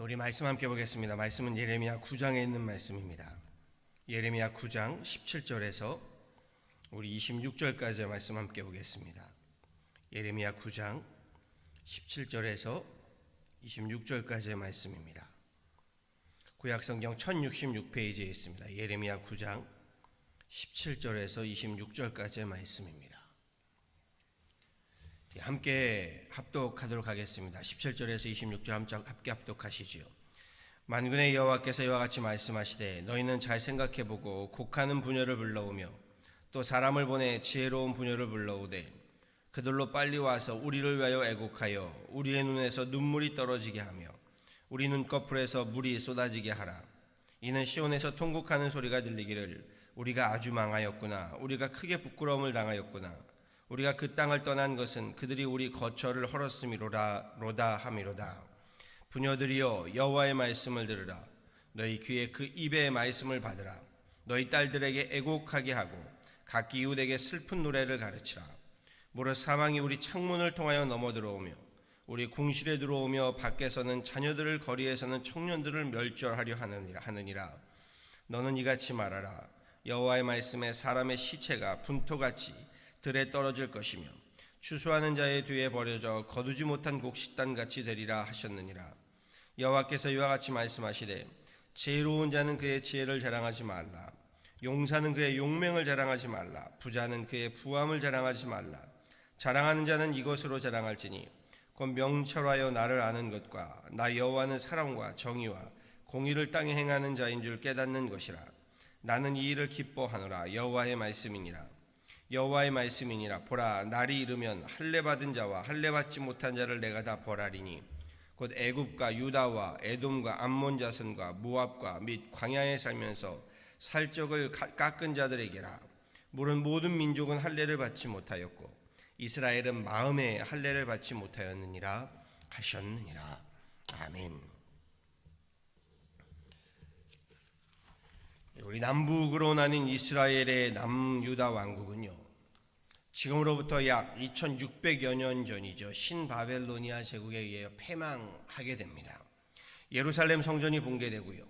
우리 말씀 함께 보겠습니다. 말씀은 예레미야 9장에 있는 말씀입니다. 예레미야 9장 17절에서 우리 26절까지의 말씀 함께 보겠습니다. 예레미야 9장 17절에서 26절까지의 말씀입니다. 구약성경 1066페이지에 있습니다. 예레미야 9장 17절에서 26절까지의 말씀입니다. 함께 합독하도록 하겠습니다. 17절에서 26절 함께 합독하시지요. 만군의 여호와께서 이와 같이 말씀하시되 너희는 잘 생각해보고 곡하는 부녀를 불러오며 또 사람을 보내 지혜로운 부녀를 불러오되 그들로 빨리 와서 우리를 위하여 애곡하여 우리의 눈에서 눈물이 떨어지게 하며 우리 눈꺼풀에서 물이 쏟아지게 하라. 이는 시온에서 통곡하는 소리가 들리기를 우리가 아주 망하였구나. 우리가 크게 부끄러움을 당하였구나. 우리가 그 땅을 떠난 것은 그들이 우리 거처를 헐었음이로다 함이로다. 부녀들이여 여호와의 말씀을 들으라. 너희 귀에 그 입의 말씀을 받으라. 너희 딸들에게 애곡하게 하고 각기 이웃에게 슬픈 노래를 가르치라. 무릇 사망이 우리 창문을 통하여 넘어들어오며 우리 궁실에 들어오며 밖에서는 자녀들을 거리에서는 청년들을 멸절하려 하느니라. 너는 이같이 말하라. 여호와의 말씀에 사람의 시체가 분토같이 들에 떨어질 것이며 추수하는 자의 뒤에 버려져 거두지 못한 곡식단같이 되리라 하셨느니라. 여호와께서 이와 같이 말씀하시되 지혜로운 자는 그의 지혜를 자랑하지 말라. 용사는 그의 용맹을 자랑하지 말라. 부자는 그의 부함을 자랑하지 말라. 자랑하는 자는 이것으로 자랑할지니 곧 명철하여 나를 아는 것과 나 여호와는 사랑과 정의와 공의를 땅에 행하는 자인 줄 깨닫는 것이라. 나는 이 일을 기뻐하노라. 여호와의 말씀이니라. 여호와의 말씀이니라. 보라, 날이 이르면 할례 받은 자와 할례 받지 못한 자를 내가 다 벌하리니 곧 애굽과 유다와 에돔과 암몬 자손과 모압과 및 광야에 살면서 살적을 깎은 자들에게라. 물은 모든 민족은 할례를 받지 못하였고 이스라엘은 마음에 할례를 받지 못하였느니라 하셨느니라. 아멘. 우리 남북으로 나뉜 이스라엘의 남유다 왕국은요, 지금으로부터 약 2600여 년 전이죠. 신바벨로니아 제국에 의해 패망하게 됩니다. 예루살렘 성전이 붕괴되고요,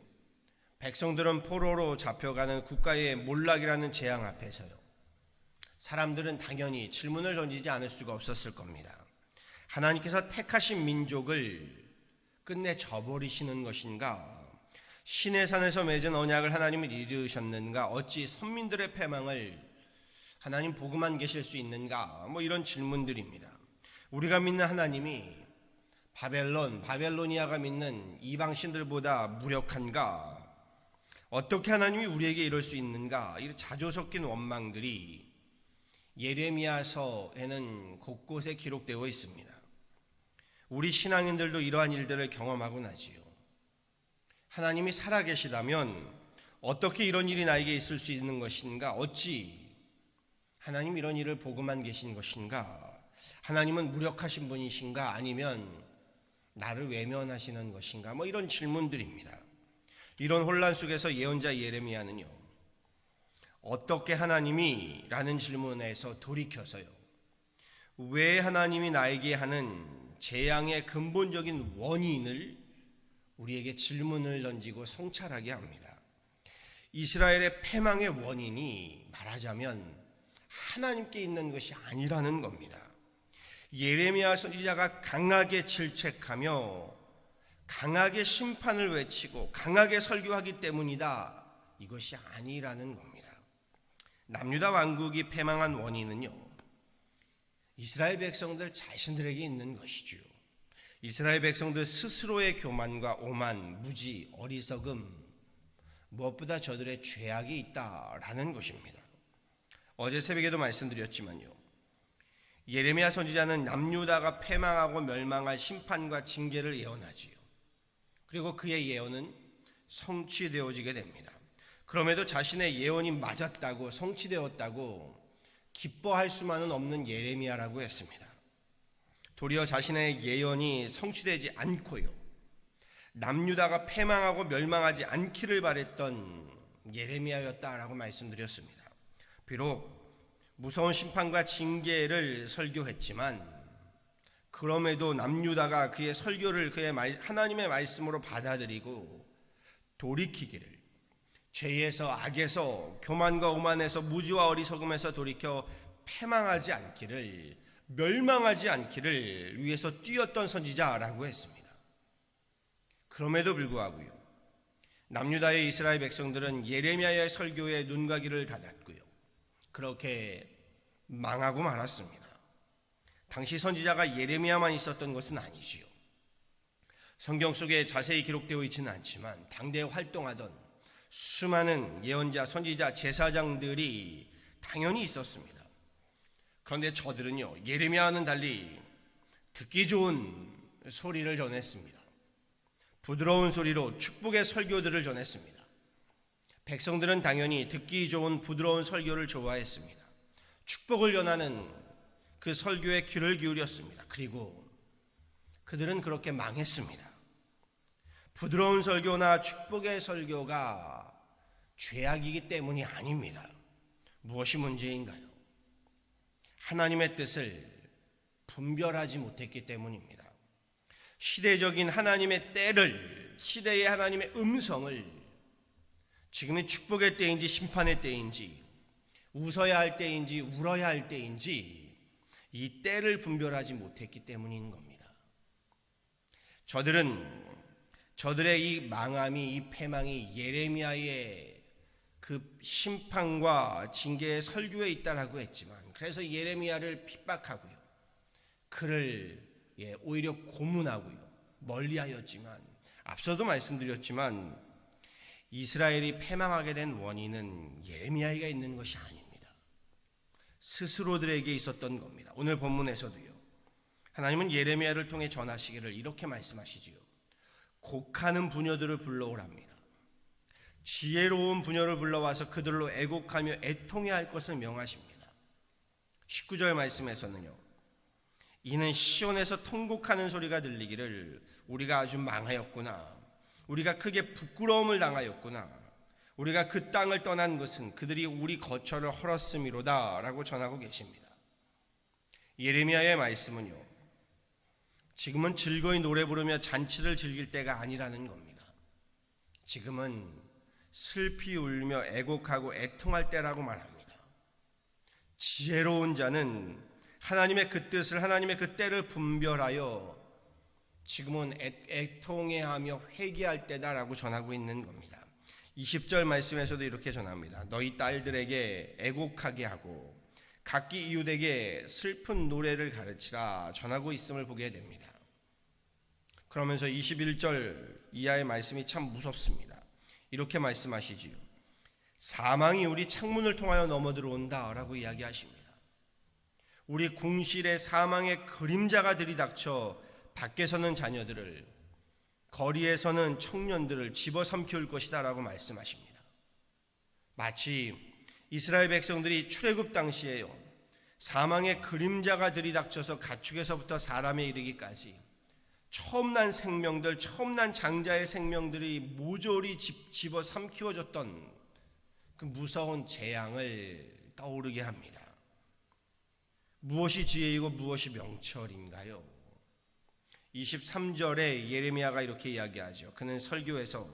백성들은 포로로 잡혀가는 국가의 몰락이라는 재앙 앞에서요, 사람들은 당연히 질문을 던지지 않을 수가 없었을 겁니다. 하나님께서 택하신 민족을 끝내 저버리시는 것인가? 신의 산에서 맺은 언약을 하나님은 잊으셨는가? 어찌 선민들의 패망을 하나님 보고만 계실 수 있는가? 이런 질문들입니다. 우리가 믿는 하나님이 바벨로니아가 믿는 이방 신들보다 무력한가? 어떻게 하나님이 우리에게 이럴 수 있는가? 이런 자조 섞인 원망들이 예레미야서에는 곳곳에 기록되어 있습니다. 우리 신앙인들도 이러한 일들을 경험하고 나지요. 하나님이 살아계시다면 어떻게 이런 일이 나에게 있을 수 있는 것인가? 어찌 하나님 이런 일을 보고만 계신 것인가? 하나님은 무력하신 분이신가? 아니면 나를 외면하시는 것인가? 이런 질문들입니다. 이런 혼란 속에서 예언자 예레미야는요, 어떻게 하나님이? 라는 질문에서 돌이켜서요, 왜 하나님이 나에게 하는 재앙의 근본적인 원인을 우리에게 질문을 던지고 성찰하게 합니다. 이스라엘의 패망의 원인이 말하자면 하나님께 있는 것이 아니라는 겁니다. 예레미야 선지자가 강하게 질책하며 강하게 심판을 외치고 강하게 설교하기 때문이다, 이것이 아니라는 겁니다. 남유다 왕국이 패망한 원인은요, 이스라엘 백성들 자신들에게 있는 것이죠. 이스라엘 백성들 스스로의 교만과 오만, 무지, 어리석음, 무엇보다 저들의 죄악이 있다라는 것입니다. 어제 새벽에도 말씀드렸지만요, 예레미야 선지자는 남유다가 패망하고 멸망할 심판과 징계를 예언하지요. 그리고 그의 예언은 성취되어지게 됩니다. 그럼에도 자신의 예언이 맞았다고, 성취되었다고 기뻐할 수만은 없는 예레미야라고 했습니다. 도리어 자신의 예언이 성취되지 않고요, 남유다가 패망하고 멸망하지 않기를 바랬던 예레미야였다라고 말씀드렸습니다. 비록 무서운 심판과 징계를 설교했지만 그럼에도 남유다가 그의 설교를 하나님의 말씀으로 받아들이고 돌이키기를, 죄에서 악에서 교만과 오만에서 무지와 어리석음에서 돌이켜 패망하지 않기를, 멸망하지 않기를 위해서 뛰었던 선지자라고 했습니다. 그럼에도 불구하고요, 남유다의 이스라엘 백성들은 예레미야의 설교에 눈과 귀를 닫았고요, 그렇게 망하고 말았습니다. 당시 선지자가 예레미야만 있었던 것은 아니지요. 성경 속에 자세히 기록되어 있지는 않지만 당대에 활동하던 수많은 예언자, 선지자, 제사장들이 당연히 있었습니다. 그런데 저들은요, 예레미야와는 달리 듣기 좋은 소리를 전했습니다. 부드러운 소리로 축복의 설교들을 전했습니다. 백성들은 당연히 듣기 좋은 부드러운 설교를 좋아했습니다. 축복을 전하는 그 설교에 귀를 기울였습니다. 그리고 그들은 그렇게 망했습니다. 부드러운 설교나 축복의 설교가 죄악이기 때문이 아닙니다. 무엇이 문제인가요? 하나님의 뜻을 분별하지 못했기 때문입니다. 시대적인 하나님의 때를, 시대의 하나님의 음성을, 지금이 축복의 때인지 심판의 때인지, 웃어야 할 때인지 울어야 할 때인지 이 때를 분별하지 못했기 때문인 겁니다. 저들의 이 망함이, 이 패망이 예레미야의 그 심판과 징계의 설교에 있다라고 했지만, 그래서 예레미야를 핍박하고요, 그를 오히려 고문하고요, 멀리하였지만, 앞서도 말씀드렸지만 이스라엘이 패망하게 된 원인은 예레미야가 있는 것이 아닙니다. 스스로들에게 있었던 겁니다. 오늘 본문에서도요, 하나님은 예레미야를 통해 전하시기를 이렇게 말씀하시지요. 곡하는 부녀들을 불러오랍니다. 지혜로운 부녀를 불러와서 그들로 애곡하며 애통해 할 것을 명하십니다. 19절 말씀에서는요, 이는 시온에서 통곡하는 소리가 들리기를 우리가 아주 망하였구나, 우리가 크게 부끄러움을 당하였구나, 우리가 그 땅을 떠난 것은 그들이 우리 거처를 헐었음이로다 라고 전하고 계십니다. 예레미야의 말씀은요, 지금은 즐거이 노래 부르며 잔치를 즐길 때가 아니라는 겁니다. 지금은 슬피 울며 애곡하고 애통할 때라고 말합니다. 지혜로운 자는 하나님의 그 뜻을, 하나님의 그 때를 분별하여 지금은 애통해하며 회개할 때다라고 전하고 있는 겁니다. 20절 말씀에서도 이렇게 전합니다. 너희 딸들에게 애곡하게 하고 각기 이웃에게 슬픈 노래를 가르치라 전하고 있음을 보게 됩니다. 그러면서 21절 이하의 말씀이 참 무섭습니다. 이렇게 말씀하시지요. 사망이 우리 창문을 통하여 넘어들어온다 라고 이야기하십니다. 우리 궁실에 사망의 그림자가 들이닥쳐 밖에서는 자녀들을, 거리에서는 청년들을 집어삼킬 것이다 라고 말씀하십니다. 마치 이스라엘 백성들이 출애굽 당시에요, 사망의 그림자가 들이닥쳐서 가축에서부터 사람에 이르기까지 처음 난 생명들, 처음 난 장자의 생명들이 모조리 집어삼키워졌던 그 무서운 재앙을 떠오르게 합니다. 무엇이 지혜이고 무엇이 명철인가요? 23절에 예레미야가 이렇게 이야기하죠. 그는 설교에서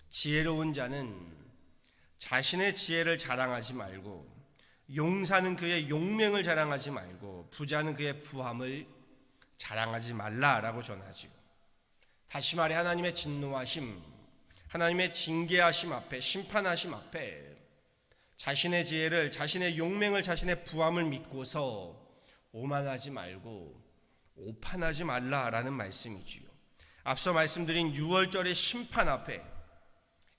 지혜로운 자는 자신의 지혜를 자랑하지 말고, 용사는 그의 용맹을 자랑하지 말고, 부자는 그의 부함을 자랑하지 말라라고 전하지요. 다시 말해 하나님의 진노하심, 하나님의 징계하심 앞에, 심판하심 앞에 자신의 지혜를, 자신의 용맹을, 자신의 부함을 믿고서 오만하지 말고 오판하지 말라라는 말씀이지요. 앞서 말씀드린 6월절의 심판 앞에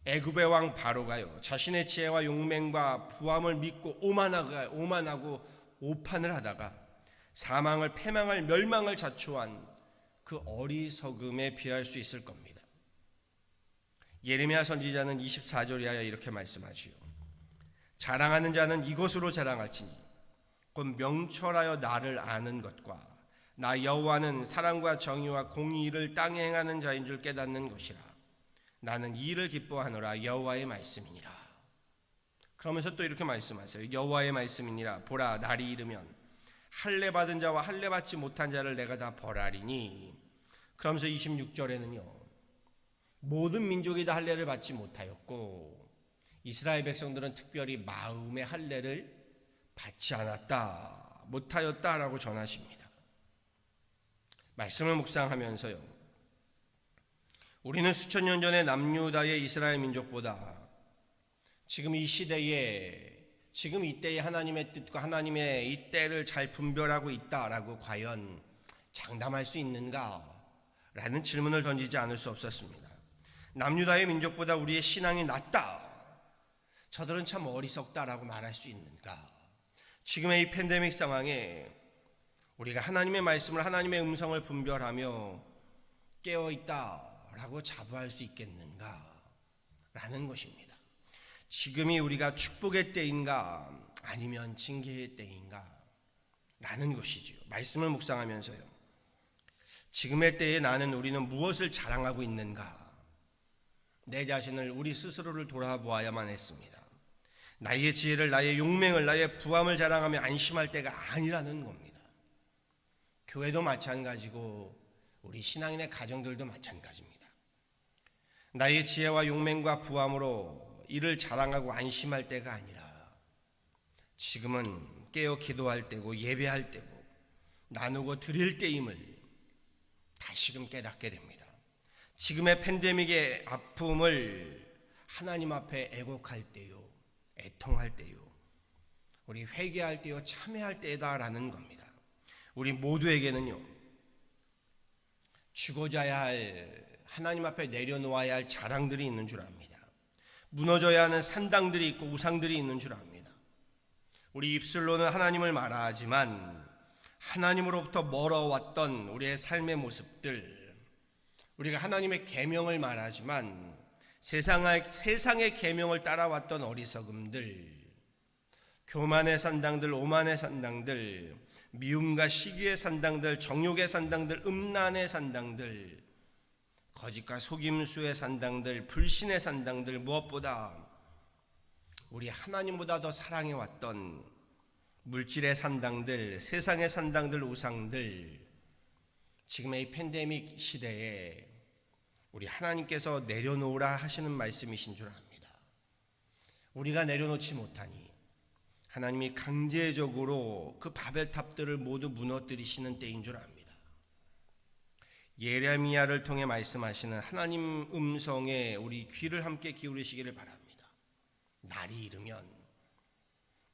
애굽의 왕 바로가요, 자신의 지혜와 용맹과 부함을 믿고 오만하고 오판을 하다가 사망을, 패망을, 멸망을 자초한 그 어리석음에 비할 수 있을 겁니다. 예레미야 선지자는 24절 이하에 이렇게 말씀하지요. 자랑하는 자는 이것으로 자랑할지니 곧 명철하여 나를 아는 것과 나 여호와는 사랑과 정의와 공의를 땅에 행하는 자인 줄 깨닫는 것이라. 나는 이 일을 기뻐하노라. 여호와의 말씀이니라. 그러면서 또 이렇게 말씀하세요. 여호와의 말씀이니라. 보라, 날이 이르면 할례 받은 자와 할례 받지 못한 자를 내가 다 벌하리니. 그러면서 26절에는요, 모든 민족이 다 할례를 받지 못하였고 이스라엘 백성들은 특별히 마음의 할례를 받지 않았다, 못하였다라고 전하십니다. 말씀을 묵상하면서요, 우리는 수천 년 전의 남유다의 이스라엘 민족보다 지금 이 시대에, 지금 이때의 하나님의 뜻과 하나님의 이 때를 잘 분별하고 있다라고 과연 장담할 수 있는가? 라는 질문을 던지지 않을 수 없었습니다. 남유다의 민족보다 우리의 신앙이 낫다, 저들은 참 어리석다라고 말할 수 있는가? 지금의 이 팬데믹 상황에 우리가 하나님의 말씀을, 하나님의 음성을 분별하며 깨어있다라고 자부할 수 있겠는가? 라는 것입니다. 지금이 우리가 축복의 때인가 아니면 징계의 때인가? 라는 것이지요. 말씀을 묵상하면서요, 지금의 때에 우리는 무엇을 자랑하고 있는가? 내 자신을, 우리 스스로를 돌아보아야만 했습니다. 나의 지혜를, 나의 용맹을, 나의 부함을 자랑하며 안심할 때가 아니라는 겁니다. 교회도 마찬가지고 우리 신앙인의 가정들도 마찬가지입니다. 나의 지혜와 용맹과 부함으로 이를 자랑하고 안심할 때가 아니라 지금은 깨어 기도할 때고 예배할 때고 나누고 드릴 때임을 다시금 깨닫게 됩니다. 지금의 팬데믹의 아픔을 하나님 앞에 애곡할 때요, 애통할 때요, 우리 회개할 때요, 참회할 때다라는 겁니다. 우리 모두에게는요, 죽어져야 할, 하나님 앞에 내려놓아야 할 자랑들이 있는 줄 압니다. 무너져야 하는 산당들이 있고 우상들이 있는 줄 압니다. 우리 입술로는 하나님을 말하지만 하나님으로부터 멀어왔던 우리의 삶의 모습들, 우리가 하나님의 계명을 말하지만 세상의 계명을 따라왔던 어리석음들, 교만의 산당들, 오만의 산당들, 미움과 시기의 산당들, 정욕의 산당들, 음란의 산당들, 거짓과 속임수의 산당들, 불신의 산당들, 무엇보다 우리 하나님보다 더 사랑해왔던 물질의 산당들, 세상의 산당들, 우상들, 지금의 이 팬데믹 시대에 우리 하나님께서 내려놓으라 하시는 말씀이신 줄 압니다. 우리가 내려놓지 못하니 하나님이 강제적으로 그 바벨탑들을 모두 무너뜨리시는 때인 줄 압니다. 예레미야를 통해 말씀하시는 하나님 음성에 우리 귀를 함께 기울이시기를 바랍니다. 날이 이르면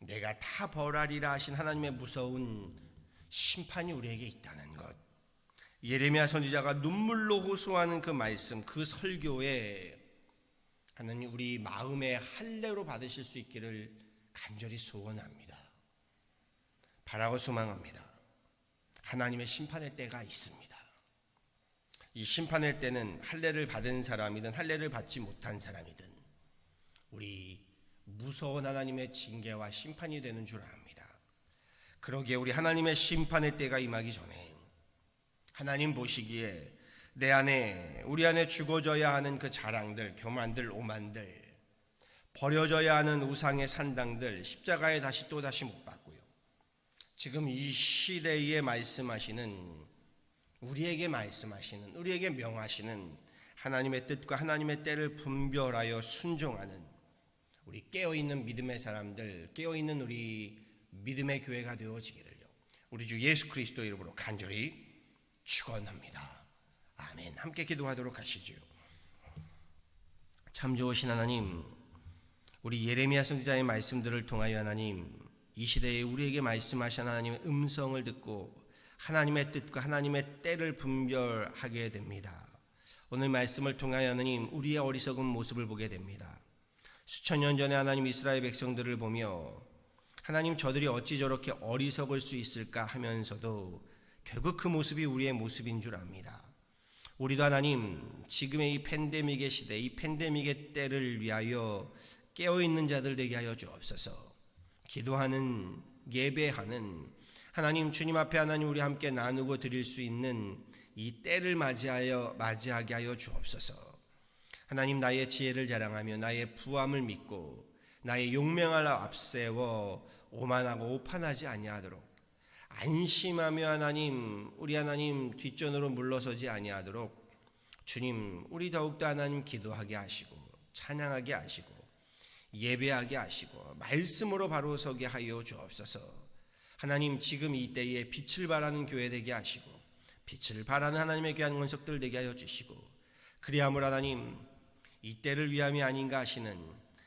내가 다 벌하리라 하신 하나님의 무서운 심판이 우리에게 있다는 것, 예레미야 선지자가 눈물로 호소하는 그 말씀, 그 설교에 하나님 우리 마음의 할례로 받으실 수 있기를 간절히 소원합니다. 바라고 소망합니다. 하나님의 심판의 때가 있습니다. 이 심판의 때는 할례를 받은 사람이든 할례를 받지 못한 사람이든 우리 무서운 하나님의 징계와 심판이 되는 줄 압니다. 그러기에 우리 하나님의 심판의 때가 임하기 전에 하나님 보시기에 내 안에, 우리 안에 죽어져야 하는 그 자랑들, 교만들, 오만들, 버려져야 하는 우상의 산당들, 십자가에 다시 또다시 못 박고요, 지금 이 시대에 말씀하시는, 우리에게 말씀하시는, 우리에게 명하시는 하나님의 뜻과 하나님의 때를 분별하여 순종하는 우리 깨어있는 믿음의 사람들, 깨어있는 우리 믿음의 교회가 되어지기를요, 우리 주 예수 그리스도 이름으로 간절히 축원합니다. 아멘. 함께 기도하도록 하시죠. 참 좋으신 하나님, 우리 예레미야 선지자의 말씀들을 통하여 하나님, 이 시대에 우리에게 말씀하신 하나님의 음성을 듣고 하나님의 뜻과 하나님의 때를 분별하게 됩니다. 오늘 말씀을 통하여 하나님, 우리의 어리석은 모습을 보게 됩니다. 수천 년 전에 하나님 이스라엘 백성들을 보며 하나님, 저들이 어찌 저렇게 어리석을 수 있을까 하면서도 결국 그 모습이 우리의 모습인 줄 압니다. 우리도 하나님, 지금의 이 팬데믹의 시대, 이 팬데믹의 때를 위하여 깨어있는 자들 되게 하여 주옵소서. 기도하는, 예배하는 하나님, 주님 앞에 하나님 우리 함께 나누고 드릴 수 있는 이 때를 맞이하게 하여 주옵소서. 하나님, 나의 지혜를 자랑하며 나의 부함을 믿고 나의 용맹을 앞세워 오만하고 오판하지 아니하도록 안심하며 하나님, 우리 하나님 뒷전으로 물러서지 아니하도록 주님, 우리 더욱더 하나님 기도하게 하시고 찬양하게 하시고 예배하게 하시고 말씀으로 바로 서게 하여 주옵소서. 하나님, 지금 이 때에 빛을 발하는 교회 되게 하시고 빛을 발하는 하나님의 귀한 권속들 되게 하여 주시고, 그리함을 하나님, 이 때를 위함이 아닌가 하시는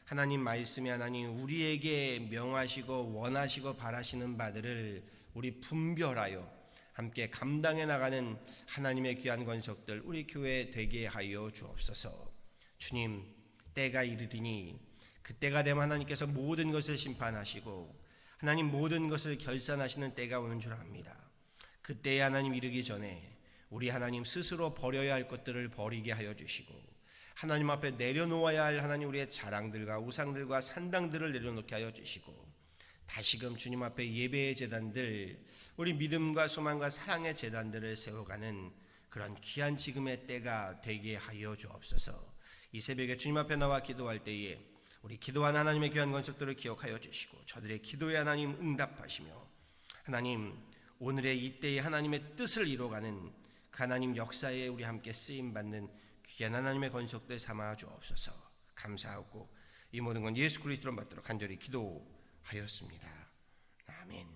하나님 말씀이 하나님 우리에게 명하시고 원하시고 바라시는 바들을 우리 분별하여 함께 감당해 나가는 하나님의 귀한 권속들 우리 교회 되게 하여 주옵소서. 주님, 때가 이르리니 그때가 되면 하나님께서 모든 것을 심판하시고 하나님 모든 것을 결산하시는 때가 오는 줄 압니다. 그때에 하나님 이르기 전에 우리 하나님 스스로 버려야 할 것들을 버리게 하여 주시고, 하나님 앞에 내려놓아야 할 하나님 우리의 자랑들과 우상들과 산당들을 내려놓게 하여 주시고, 다시금 주님 앞에 예배의 제단들, 우리 믿음과 소망과 사랑의 제단들을 세워가는 그런 귀한 지금의 때가 되게 하여 주옵소서. 이 새벽에 주님 앞에 나와 기도할 때에 우리 기도한 하나님의 귀한 권속들을 기억하여 주시고 저들의 기도에 하나님 응답하시며, 하나님 오늘의 이때에 하나님의 뜻을 이루어가는 그 하나님 역사에 우리 함께 쓰임받는 귀한 하나님의 권속들 삼아 주옵소서. 감사하고 이 모든 건 예수 그리스도로 받도록 간절히 기도하였습니다. 아멘.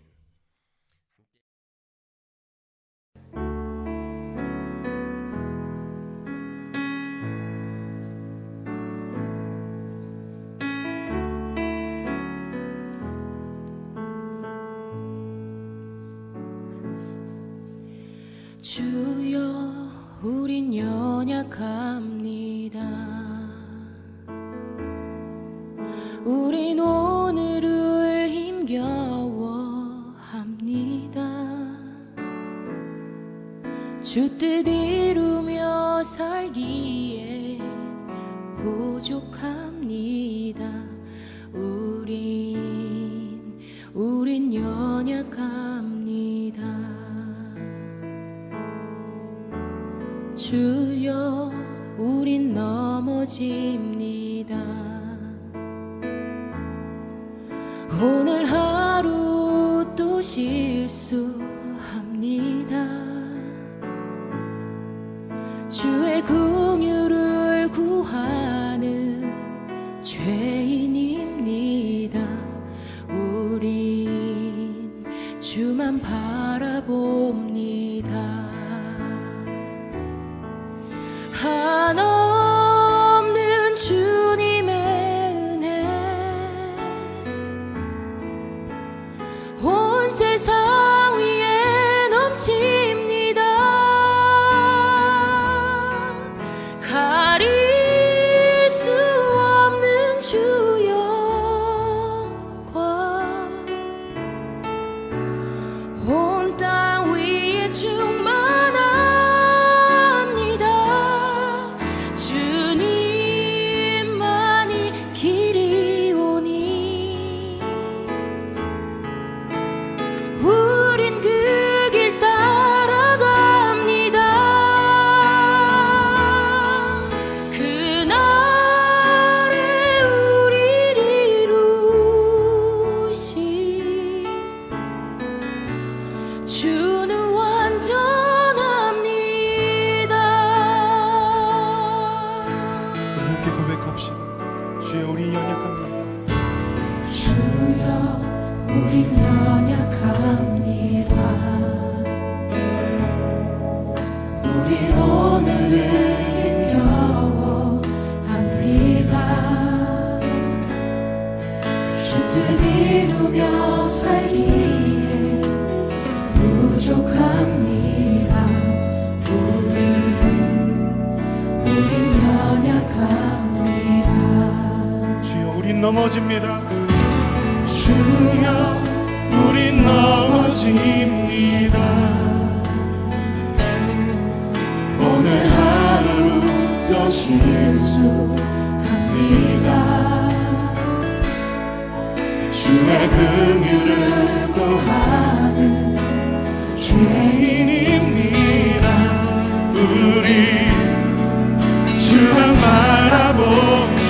주여, 우린 연약합니다. 우린 오늘을 힘겨워합니다. 주 뜻 이루며 살기에 부족합니다. 우린 연약합니다. 주여, 우린 넘어집니다. 오늘 하루 또 실수합니다. 주의 긍휼을 구하는 죄인입니다. 우린 주만 바라봅니다. 한없는 주님의 은혜 온 세상 위에 넘칩니다. 가릴 수 없는 주 영광 온 땅 위에 충만합니다. 주님만이 길이오니 우린 그 길 따라갑니다. 그날에 우리를 이루신 주는 완전합니다. 함께 고백합시다. 주여, 우리 연약합니다. 주여, 우린 연약합니다. 우린 오늘을 힘겨워합니다. 주 뜻 이루며 살기에 부족합니다. 우린 연약합니다. 주여, 우린 넘어집니다. 주여, 우린 넘어집니다. 오늘 하루 또 실수합니다. 주의 긍휼을 구하는 죄인입니다. 우리 주만 바라봅니다.